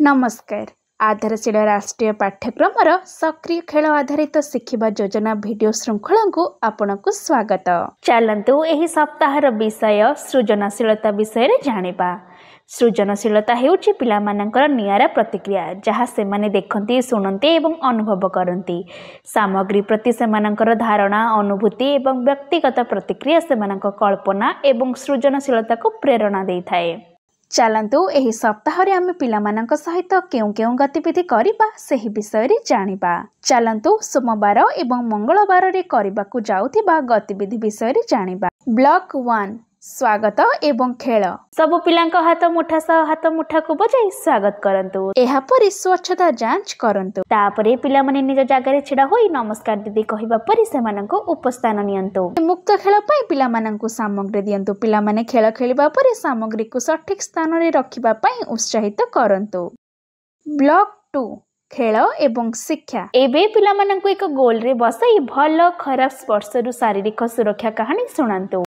नमस्कार। आधारशील राष्ट्रीय पाठ्यक्रम सक्रिय खेल आधारित शिखिबा योजना भिडियो श्रृंखला को आपनकु स्वागत। चलंतु एही सप्ताहर विषय सृजनशीलता विषय रे जानिबा। सृजनशीलता हेउची पिलामानंकर नियारा प्रतिक्रिया जहाँ से माने देखंती सुनंती एवं अनुभव करंती। सामग्री प्रति सेमानंकर धारणा अनुभूति एवं व्यक्तिगत प्रतिक्रिया सेमानंक कल्पना एवं सृजनशीलता को प्रेरणा देइथाए। चलंतु एही सप्ताह रे आमे पिलामानंक सहित केउ केउ गतिविधि करिबा सेही विषय रे जानिबा। चलंतु सोमवार एवं मंगलवार रे करिबाकु जाउथिबा गतिविधि विषय रे जानिबा। ब्लॉक 1 स्वागत एवं खेल। सब पिलांक हाथ मुठा सह हाथ मुठा को बजाई स्वागत करंतु। एहा परि स्वच्छता जांच करंतु। तापरे पिला माने निज जागा रे छिडा होई नमस्कार दीदी कहिबा परि सेमानंको उपस्थान नियंतु। मुक्त खेल पई पिला मानंकु सामग्री दियंतु। पिला माने खेल खेलिबा परि सामग्री को सठिक स्थान रे रखिबा पई उत्साहित करंतु। ब्लॉक 2 खेल एवं शिक्षा। एबे पिला मानंकु एक गोल रे बसाई भल खराब स्पर्श रु शारीरिक सुरक्षा कहानी सुनांतु।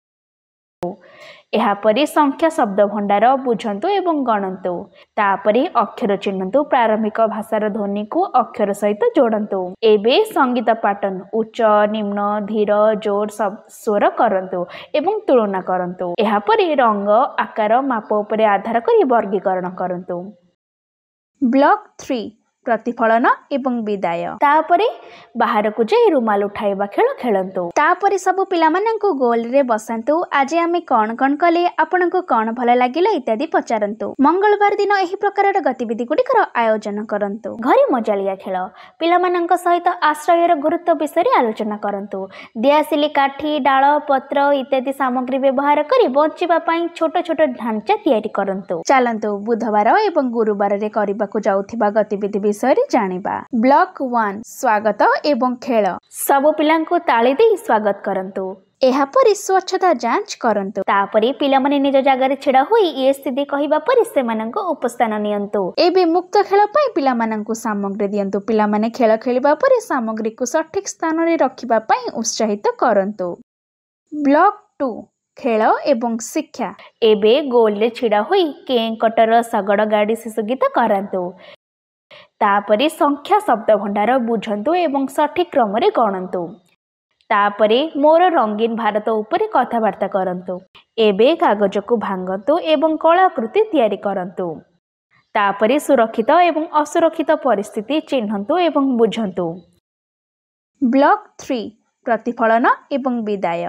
एहापरी संख्या शब्द भंडार बुझंतु एवं गणंतु। तापरे अक्षर चिन्हंतु। प्रारंभिक भाषार ध्वनि को अक्षर सहित जोड़ंतु। एबे संगीत पाटन उच्च निम्न धीर जोर सब स्वर करंतु एवं तुलना करंतु। एहापरी रंग आकार माप उपरे आधार करी वर्गीकरण करंतु। ब्लॉक 3 प्रतिफलन एवं विदाय। तापरे बाहर को जाई रुमाल उठाइबा खेल खेलंतु। तापरे सब पिला मानंकु गोल रे बसंतु। आज आमे कोन कोन कले आपनकु कोन भल लागिला इत्यादि पचारंतु। मंगलवार दिन एही प्रकारर गतिविधि गुडिकर आयोजन करंतु। घरे मजालिया खेल। पिला मानंक सहित आश्रयर गुरुत्व विषय रे आलोचना करंतु। दियासिली काठी डाळ पत्र इत्यादि सामग्री व्यवहार करी बंचिबा पई छोट छोट ढांचा तयारी करंतु। चलंतु बुधवार एवं गुरुवार रे करिबाकु जाउथिबा गतिविधि विषय जानिबा। ब्लॉक 1 स्वागत एवं खेल। सब पिलांको ताली दे स्वागत करंतु। एहा परि स्वच्छता जांच करंतु। तापरे पिला माने निज जागा रे छिडा होई ए स्थिति कहिबा परि सेमानंको उपस्थान नियंतु। एबे मुक्त खेल पई पिला मानंको सामग्री दियंतु। पिला माने खेल खेलिबा परि सामग्री को सठिक स्थान रे रखिबा पई उत्साहित करंतु। ब्लॉक 2 खेल एवं शिक्षा। एबे गोल रे छिडा होई केंकटर सगड़ गाड़ी शिशु गीत करंतु। तापरे संख्या शब्द भंडार बुझंतु एवं सठिक क्रम रे गणंतु। तापरे मोर रंगीन भारत उपरे कथावार्ता करंतु। एबे कागज को भांगंतु एवं कलाकृति तैयारी करंतु। तापरे सुरक्षित एवं असुरक्षित परिस्थिति चिन्हंतु एवं बुझंतु। ब्लॉक 3 प्रतिफलन एवं विदाय।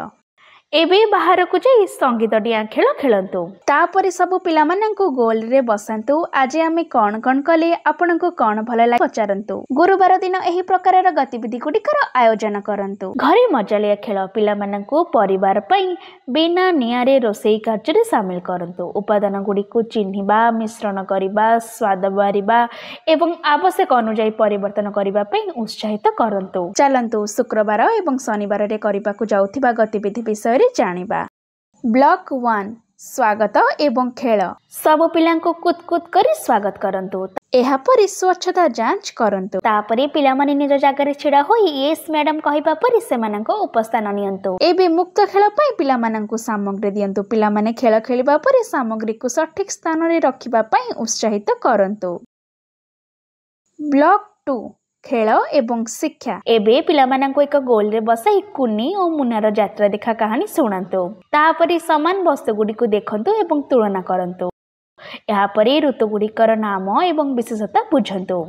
एबे बाहर को जाई संगीत डिया खेल खेलंतु। तापरे सब पिला मानंकु गोल रे बसंतु। आज आमे कोन कोन कले आपनकु कोन भल लाग पचारंतु। गुरुवार दिन एही प्रकारर गतिविधि गुडिकर आयोजन करंतु। घरे मजालिया खेल। पिला मानंकु परिवार पई बिना नियारे रोसेई कार्य रे शामिल करंतु। उपादान गुडी को चिन्हिबा मिश्रण करिबा स्वाद बारिबा एवं आवश्यक अनुसार परिवर्तन करिबा पई उत्साहित करंतु। चलंतु शुक्रवार एवं शनिवार रे करिबाकु जाउथिबा गतिविधि विषय जानिबा। ब्लॉक 1 स्वागत एवं खेल। सब पिलांको कुत कुत करी स्वागत करंतु। एहा परि स्वच्छता जांच करंतु। तापरे पिला माने निज जागा रे छिडा होई यस मैडम कहिबा परि सेमानंको उपस्थान नियंतु। एबे मुक्त खेल पई पिला मानंको सामग्री दियंतु। पिला माने खेल खेलिबा परि सामग्री को सठिक स्थान रे रखिबा पई उत्साहित करंतु। ब्लॉक 2 खेल एवं शिक्षा। एबे पिला मानंको एक गोल रे बसाई कुनी और मुनार यात्रा देखा कहानी सुनांतु। तापरे समान वस्तु गुडी को देखंतु एवं तुलना करंतु। यहाँ परे ऋतु गुडिकर नाम एवं विशेषता बुझंतु।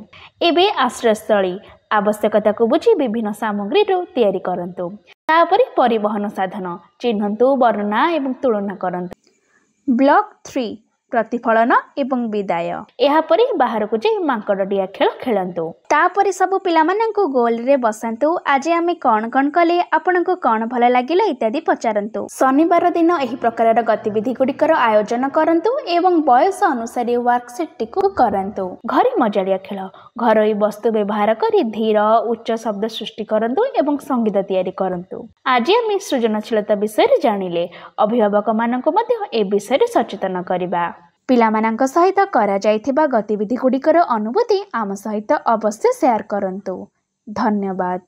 एबे आश्रयस्थली आवश्यकता को बुझी विभिन्न सामग्री रो तैयारी करंतु। तापरे परिवहन साधन चिन्हंतु वर्णना एवं तुलना करंतु। ब्लॉक 3 प्रतिफलन एवं विदाय। एहा परि बाहर को जाई मांकड़ डिया खेल खेलंतु। तापरे सब पिला मानंकु गोल रे बसंतु। आज आमे कोन कोन कले आपनकु कोन भल लागिला इत्यादि पचारंतु। शनिवार दिन एही प्रकारर गतिविधि गुडिकर आयोजन करंतु एवं बयस अनुसार वर्कशीट टिकु करंतु। घरे मजालिया खेल। घरोई वस्तु व्यवहार करी धीर उच्च शब्द सृष्टि करंतु एवं संगीत तैयारी करंतु। आज आमे सृजनशीलता विषय रे जानिले। अभिभावक मानंकु मध्ये ए विषय रे सचेतन करिबा। पिलामानंक सहित करा जाइथिबा गतिविधि गुडिकर अनुभूति आम सहित अवश्य शेयर करंतु। धन्यवाद।